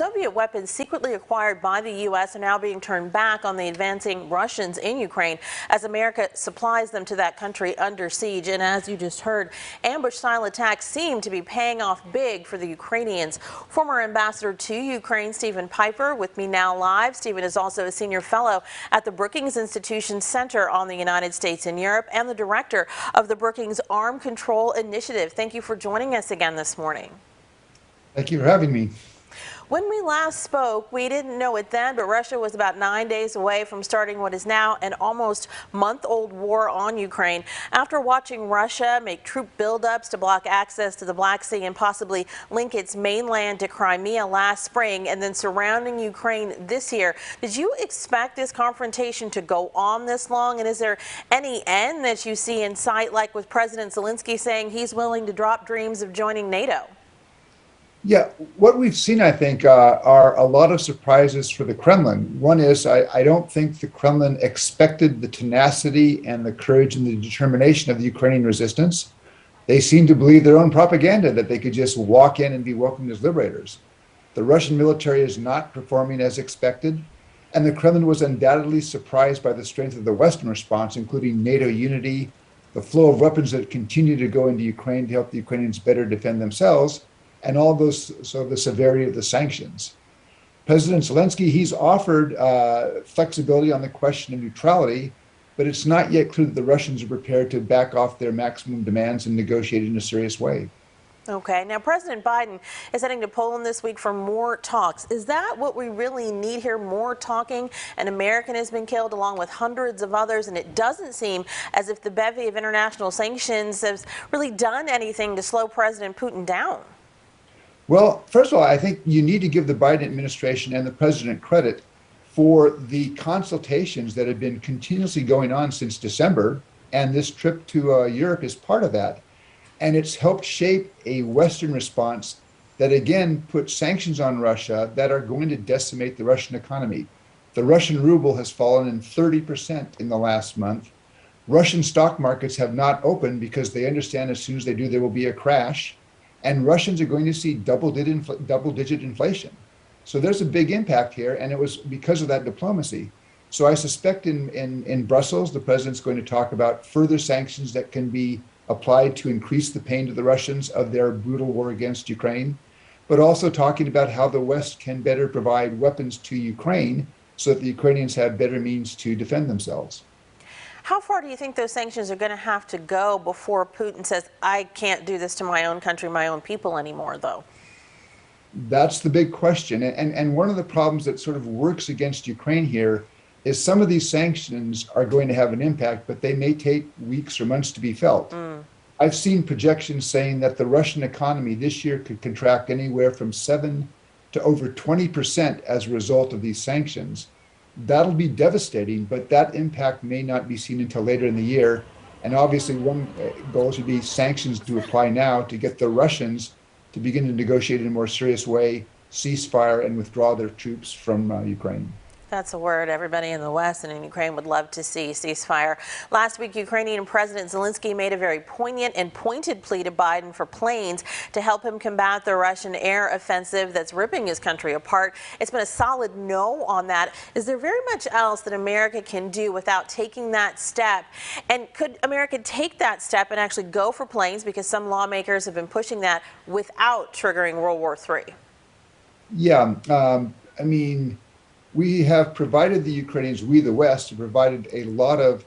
Soviet weapons secretly acquired by the U.S. are now being turned back on the advancing Russians in Ukraine as America supplies them to that country under siege. And as you just heard, ambush-style attacks seem to be paying off big for the Ukrainians. Former ambassador to Ukraine, Stephen Piper, with me now live. Stephen is also a senior fellow at the Brookings Institution Center on the United States and Europe and the director of the Brookings Arm Control Initiative. Thank you for joining us again this morning. Thank you for having me. When we last spoke, we didn't know it then, but Russia was about 9 days away from starting what is now an almost month-old war on Ukraine. After watching Russia make troop buildups to block access to the Black Sea and possibly link its mainland to Crimea last spring and then surrounding Ukraine this year, did you expect this confrontation to go on this long? And is there any end that you see in sight, like with President Zelensky saying he's willing to drop dreams of joining NATO? Yeah, what we've seen, I think, are a lot of surprises for the Kremlin. One is I don't think the Kremlin expected the tenacity and the courage and the determination of the Ukrainian resistance. They seem to believe their own propaganda, that they could just walk in and be welcomed as liberators. The Russian military is not performing as expected, and the Kremlin was undoubtedly surprised by the strength of the Western response, including NATO unity, the flow of weapons that continue to go into Ukraine to help the Ukrainians better defend themselves, and all those, so the severity of the sanctions. President Zelensky, he's offered flexibility on the question of neutrality, but it's not yet clear that the Russians are prepared to back off their maximum demands and negotiate in a serious way. Okay, now President Biden is heading to Poland this week for more talks. Is that what we really need here, more talking? An American has been killed along with hundreds of others, and it doesn't seem as if the bevy of international sanctions has really done anything to slow President Putin down. Well, first of all, I think you need to give the Biden administration and the president credit for the consultations that have been continuously going on since December, and this trip to Europe is part of that. And it's helped shape a Western response that, again, puts sanctions on Russia that are going to decimate the Russian economy. The Russian ruble has fallen in 30% in the last month. Russian stock markets have not opened because they understand as soon as they do, there will be a crash. And Russians are going to see double-digit inflation. So there's a big impact here, and it was because of that diplomacy. So I suspect in Brussels, the president's going to talk about further sanctions that can be applied to increase the pain to the Russians of their brutal war against Ukraine, but also talking about how the West can better provide weapons to Ukraine so that the Ukrainians have better means to defend themselves. How far do you think those sanctions are going to have to go before Putin says, I can't do this to my own country, my own people anymore, though? That's the big question. And one of the problems that sort of works against Ukraine here is some of these sanctions are going to have an impact, but they may take weeks or months to be felt. I've seen projections saying that the Russian economy this year could contract anywhere from 7 to over 20% as a result of these sanctions. That'll be devastating, but that impact may not be seen until later in the year. And obviously one goal should be sanctions to apply now to get the Russians to begin to negotiate in a more serious way, ceasefire, and withdraw their troops from Ukraine. That's a word everybody in the West and in Ukraine would love to see, ceasefire. Last week, Ukrainian President Zelensky made a very poignant and pointed plea to Biden for planes to help him combat the Russian air offensive that's ripping his country apart. It's been a solid no on that. Is there very much else that America can do without taking that step? And could America take that step and actually go for planes, because some lawmakers have been pushing that, without triggering World War III? Yeah, I mean, we have provided the Ukrainians, we the West, have provided a lot of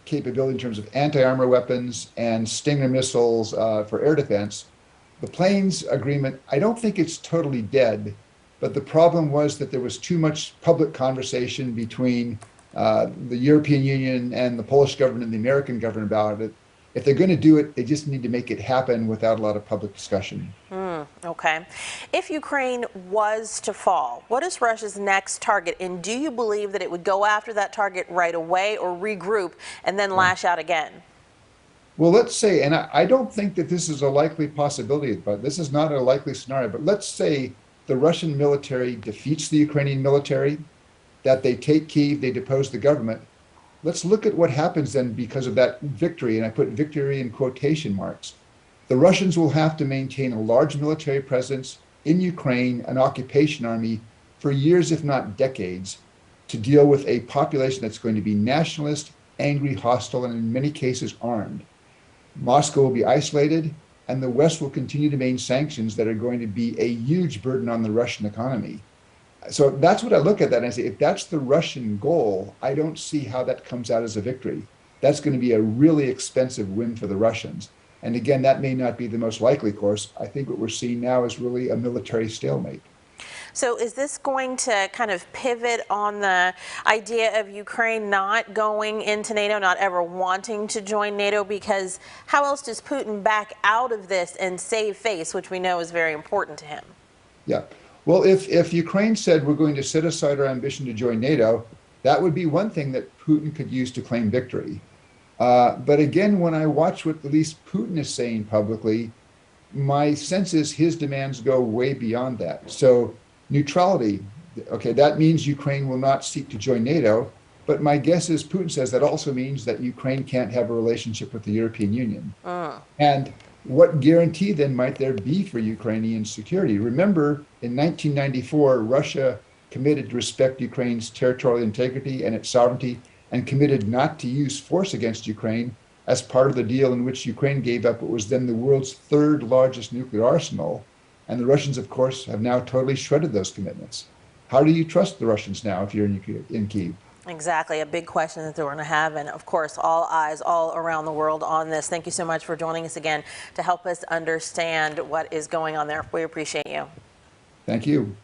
capability in terms of anti-armor weapons and Stinger missiles for air defense. The planes agreement, I don't think it's totally dead, but the problem was that there was too much public conversation between the European Union and the Polish government and the American government about it. If they're going to do it, they just need to make it happen without a lot of public discussion. Okay. If Ukraine was to fall, what is Russia's next target? And do you believe that it would go after that target right away, or regroup and then lash out again? Well, let's say, and I don't think that this is a likely possibility, but this is not a likely scenario, but let's say the Russian military defeats the Ukrainian military, that they take Kyiv, they depose the government. Let's look at what happens then because of that victory, and I put victory in quotation marks. The Russians will have to maintain a large military presence in Ukraine an occupation army for years, if not decades, to deal with a population that's going to be nationalist, angry, hostile, and in many cases armed. Moscow will be isolated, and the West will continue to maintain sanctions that are going to be a huge burden on the Russian economy. So that's what I look at that and I say, if that's the Russian goal, I don't see how that comes out as a victory. That's going to be a really expensive win for the Russians. And again, that may not be the most likely course. I think what we're seeing now is really a military stalemate. So is this going to kind of pivot on the idea of Ukraine not going into NATO, not ever wanting to join NATO? Because how else does Putin back out of this and save face, which we know is very important to him? Yeah. Well, if Ukraine said we're going to set aside our ambition to join NATO, that would be one thing that Putin could use to claim victory. But again, when I watch what at least Putin is saying publicly, my sense is his demands go way beyond that. So neutrality, okay, that means Ukraine will not seek to join NATO. But my guess is Putin says that also means that Ukraine can't have a relationship with the European Union. And what guarantee then might there be for Ukrainian security? Remember, in 1994, Russia committed to respect Ukraine's territorial integrity and its sovereignty and committed not to use force against Ukraine as part of the deal in which Ukraine gave up what was then the world's third largest nuclear arsenal. And the Russians, of course, have now totally shredded those commitments. How do you trust the Russians now if you're in Kyiv? Exactly, a big question that they're going to have, and of course, all eyes all around the world on this. Thank you so much for joining us again to help us understand what is going on there. We appreciate you. Thank you.